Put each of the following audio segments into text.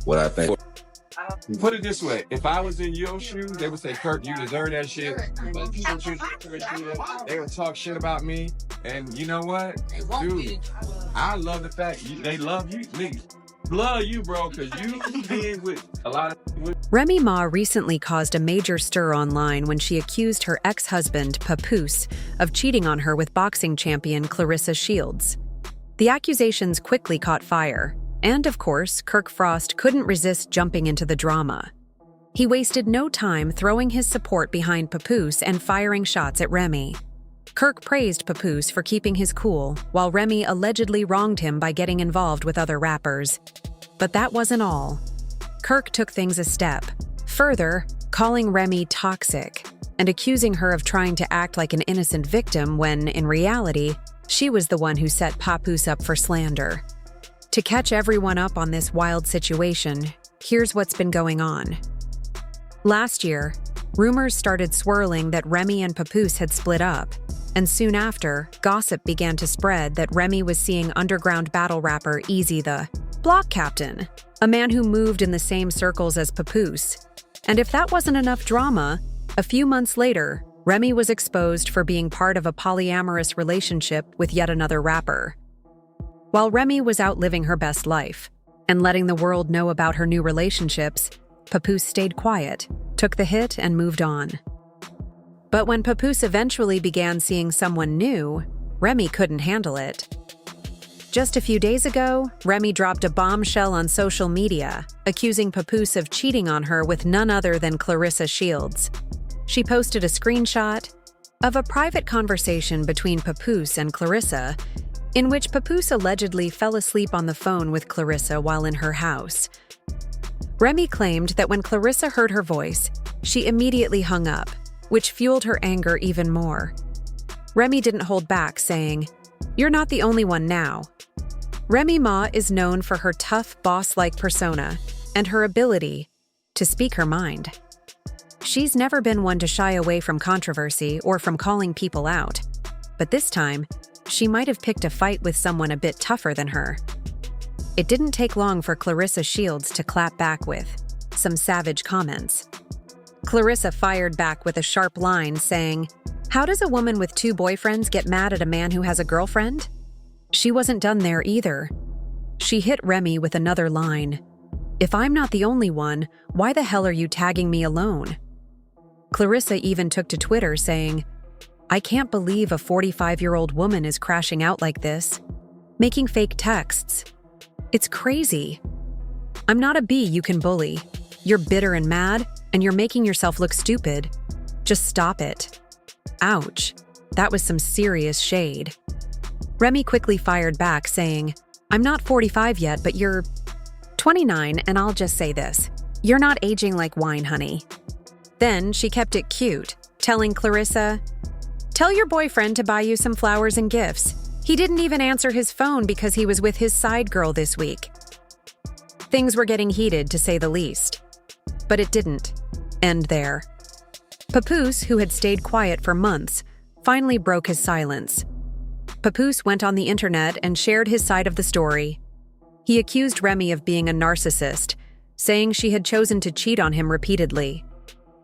what I think. Put it this way: if I was in your shoes, they would say, "Kirk, you deserve that shit." But they would talk shit about me, and you know what, dude? I love the fact they love you, niggas. Love you, bro, because you did with a lot of. Remy Ma recently caused a major stir online when she accused her ex-husband, Papoose, of cheating on her with boxing champion Claressa Shields. The accusations quickly caught fire, and of course, Kirk Frost couldn't resist jumping into the drama. He wasted no time throwing his support behind Papoose and firing shots at Remy. Kirk praised Papoose for keeping his cool, while Remy allegedly wronged him by getting involved with other rappers. But that wasn't all. Kirk took things a step further, calling Remy toxic and accusing her of trying to act like an innocent victim when, in reality, she was the one who set Papoose up for slander. To catch everyone up on this wild situation, here's what's been going on. Last year, rumors started swirling that Remy and Papoose had split up, and soon after, gossip began to spread that Remy was seeing underground battle rapper Easy the Block Captain, a man who moved in the same circles as Papoose. And if that wasn't enough drama, a few months later, Remy was exposed for being part of a polyamorous relationship with yet another rapper. While Remy was out living her best life and letting the world know about her new relationships, Papoose stayed quiet, took the hit, and moved on. But when Papoose eventually began seeing someone new, Remy couldn't handle it. Just a few days ago, Remy dropped a bombshell on social media, accusing Papoose of cheating on her with none other than Claressa Shields. She posted a screenshot of a private conversation between Papoose and Claressa, in which Papoose allegedly fell asleep on the phone with Claressa while in her house. Remy claimed that when Claressa heard her voice, she immediately hung up, which fueled her anger even more. Remy didn't hold back, saying, "You're not the only one now." Remy Ma is known for her tough, boss-like persona and her ability to speak her mind. She's never been one to shy away from controversy or from calling people out, but this time, she might have picked a fight with someone a bit tougher than her. It didn't take long for Claressa Shields to clap back with some savage comments. Claressa fired back with a sharp line saying, "How does a woman with 2 boyfriends get mad at a man who has a girlfriend?" She wasn't done there either. She hit Remy with another line. "If I'm not the only one, why the hell are you tagging me alone?" Claressa even took to Twitter saying, "I can't believe a 45-year-old woman is crashing out like this, making fake texts. It's crazy. I'm not a bee you can bully. You're bitter and mad, and you're making yourself look stupid. Just stop it." Ouch, that was some serious shade. Remy quickly fired back, saying, "I'm not 45 yet, but you're 29, and I'll just say this. You're not aging like wine, honey." Then she kept it cute, telling Claressa, "Tell your boyfriend to buy you some flowers and gifts. He didn't even answer his phone because he was with his side girl this week." Things were getting heated, to say the least. But it didn't end there. Papoose, who had stayed quiet for months, finally broke his silence. Papoose went on the internet and shared his side of the story. He accused Remy of being a narcissist, saying she had chosen to cheat on him repeatedly.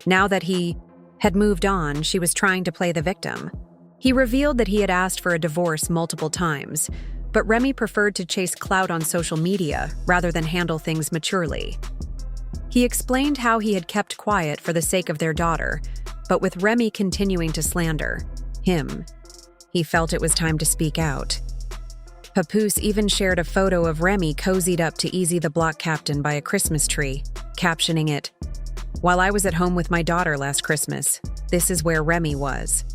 Now that he had moved on, she was trying to play the victim. He revealed that he had asked for a divorce multiple times, but Remy preferred to chase clout on social media rather than handle things maturely. He explained how he had kept quiet for the sake of their daughter, but with Remy continuing to slander him, he felt it was time to speak out. Papoose even shared a photo of Remy cozied up to Easy the Block Captain by a Christmas tree, captioning it, "While I was at home with my daughter last Christmas, this is where Remy was."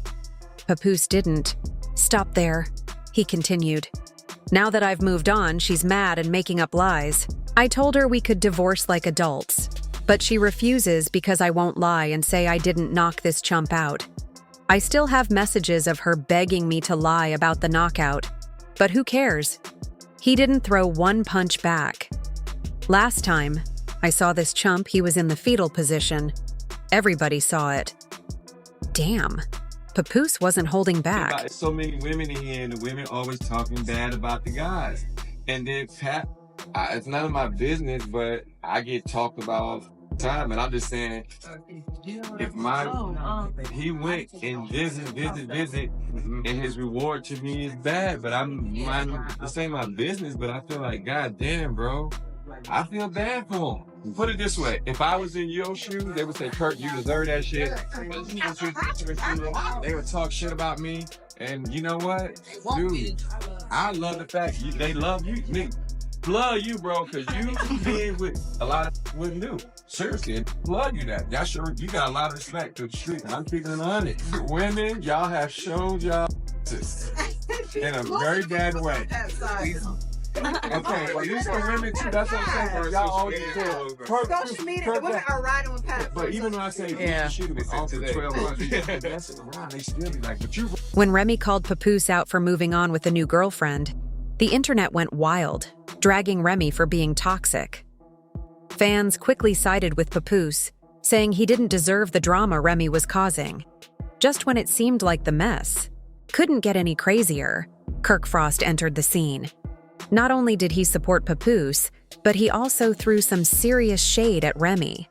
Papoose didn't stop there. He continued, "Now that I've moved on, she's mad and making up lies. I told her we could divorce like adults, but she refuses because I won't lie and say I didn't knock this chump out. I still have messages of her begging me to lie about the knockout, but who cares? He didn't throw one punch back. Last time I saw this chump, he was in the fetal position. Everybody saw it." Damn. Papoose wasn't holding back. So many women in here, and the women always talking bad about the guys. And then It's none of my business, but I get talked about all the time, and I'm just saying, if he went and visit, and his reward to me is bad, but this ain't my business, but I feel like, God damn, bro, I feel bad for him. Put it this way, if I was in your shoes, they would say, Kurt, you deserve that shit. They would talk shit about me, and you know what? Dude, I love the fact they love you. Love you, bro, because you did what a lot of wouldn't do. Seriously, love you that. You got a lot of respect to the street, and I'm keeping it on it. Women, y'all have shown y'all in a very bad way. Okay, well, you some women too. That's what I'm saying. Y'all always social media, the women are riding with Pat. But even when I say shoot me off for 12 months, that's around. They still be like, but you. When Remy called Papoose out for moving on with a new girlfriend, the internet went wild, dragging Remy for being toxic. Fans quickly sided with Papoose, saying he didn't deserve the drama Remy was causing. Just when it seemed like the mess couldn't get any crazier, Kirk Frost entered the scene. Not only did he support Papoose, but he also threw some serious shade at Remy.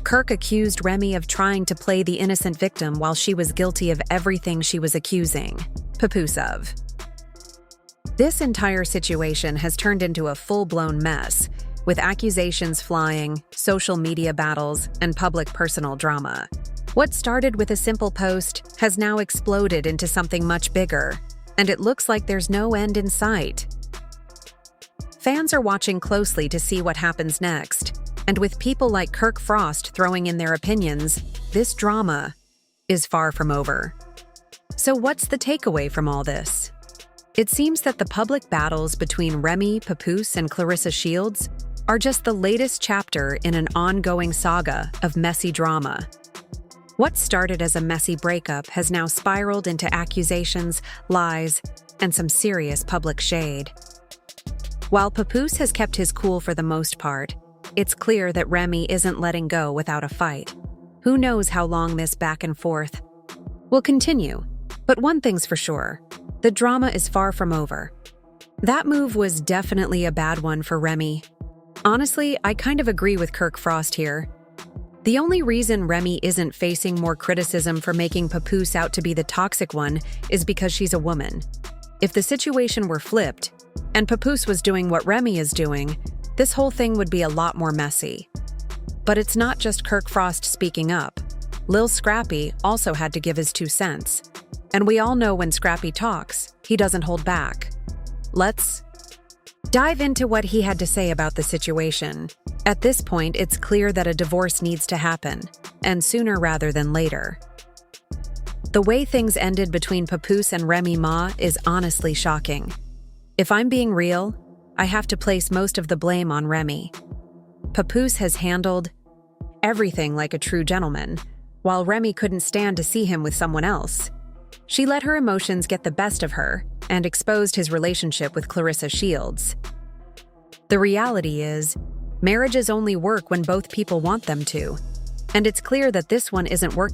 Kirk accused Remy of trying to play the innocent victim while she was guilty of everything she was accusing Papoose of. This entire situation has turned into a full-blown mess, with accusations flying, social media battles, and public personal drama. What started with a simple post has now exploded into something much bigger, and it looks like there's no end in sight. Fans are watching closely to see what happens next, and with people like Kirk Frost throwing in their opinions, this drama is far from over. So what's the takeaway from all this? It seems that the public battles between Remy, Papoose, and Claressa Shields are just the latest chapter in an ongoing saga of messy drama. What started as a messy breakup has now spiraled into accusations, lies, and some serious public shade. While Papoose has kept his cool for the most part, it's clear that Remy isn't letting go without a fight. Who knows how long this back and forth will continue, but one thing's for sure. The drama is far from over. That move was definitely a bad one for Remy. Honestly, I kind of agree with Kirk Frost here. The only reason Remy isn't facing more criticism for making Papoose out to be the toxic one is because she's a woman. If the situation were flipped, and Papoose was doing what Remy is doing, this whole thing would be a lot more messy. But it's not just Kirk Frost speaking up. Lil Scrappy also had to give his 2 cents. And we all know when Scrappy talks, he doesn't hold back. Let's dive into what he had to say about the situation. At this point, it's clear that a divorce needs to happen, and sooner rather than later. The way things ended between Papoose and Remy Ma is honestly shocking. If I'm being real, I have to place most of the blame on Remy. Papoose has handled everything like a true gentleman, while Remy couldn't stand to see him with someone else. She let her emotions get the best of her and exposed his relationship with Claressa Shields. The reality is, marriages only work when both people want them to, and it's clear that this one isn't working.